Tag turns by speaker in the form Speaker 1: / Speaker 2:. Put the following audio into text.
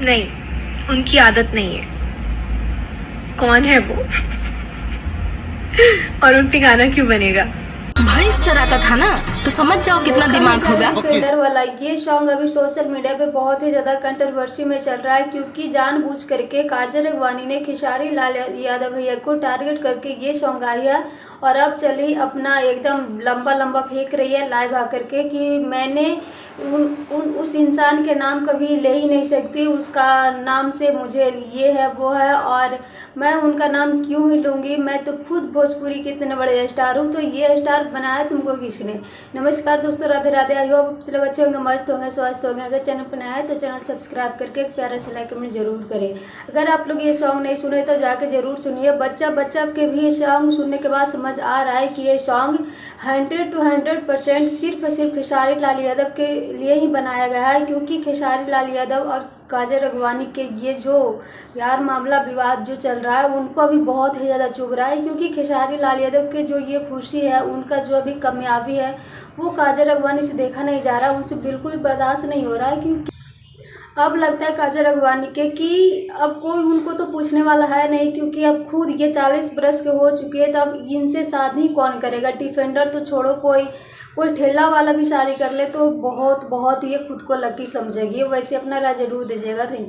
Speaker 1: नहीं, उनकी आदत नहीं है। कौन है वो? और उन पे गाना क्यों बनेगा?
Speaker 2: भैंस चराता था ना, तो समझ जाओ कितना दिमाग होगा।
Speaker 3: डिफेंडर वाला ये सॉन्ग अभी सोशल मीडिया पे बहुत ही ज़्यादा कंट्रोवर्सी में चल रहा है, क्योंकि जानबूझ करके काजल अगवानी ने खेसारी लाल यादव भैया को टारगेट करके ये सॉन्ग गाई है। और अब चली अपना एकदम लंबा लंबा फेंक रही है लाइव आकर के कि मैंने उस इंसान के नाम कभी ले ही नहीं सकती, उसका नाम से मुझे ये है वो है, और मैं उनका नाम क्यों ही लूँगी, मैं तो खुद भोजपुरी के इतने बड़े स्टार हूँ, तो ये स्टार बनाया तुमको किसने। नमस्कार दोस्तों, राधे राधे। आई होप आप लोग अच्छे होंगे, मस्त होंगे, स्वस्थ होंगे। अगर चैनल पर नया है तो चैनल सब्सक्राइब करके एक प्यारा सा लाइक कमेंट जरूर करें। अगर आप लोग ये सॉन्ग नहीं सुने तो जाके जरूर सुनिए। बच्चा के भी ये सॉन्ग सुनने के बाद समझ आ रहा है कि ये सॉन्ग 100 to 100% सिर्फ खेसारी लाल यादव के लिए ही बनाया गया है, क्योंकि खेसारी लाल यादव और काजल अगवानी के ये जो प्यार मामला विवाद जो चल रहा है उनको अभी बहुत ही ज़्यादा चुभ रहा है, क्योंकि खेसारी लाल यादव के जो ये खुशी है, उनका जो अभी कामयाबी है, वो काजल अगवानी से देखा नहीं जा रहा, उनसे बिल्कुल बर्दाश्त नहीं हो रहा है। क्योंकि अब लगता है काजल अगवानी के कि अब कोई उनको तो पूछने वाला है नहीं, क्योंकि अब खुद ये 40 बरस के हो चुके हैं, तो अब इनसे शादी कौन करेगा। डिफेंडर तो छोड़ो, कोई ठेला वाला भी शादी कर ले तो बहुत बहुत ये खुद को लकी समझेगी। वैसे अपना राय जरूर दीजिएगा। Thank you.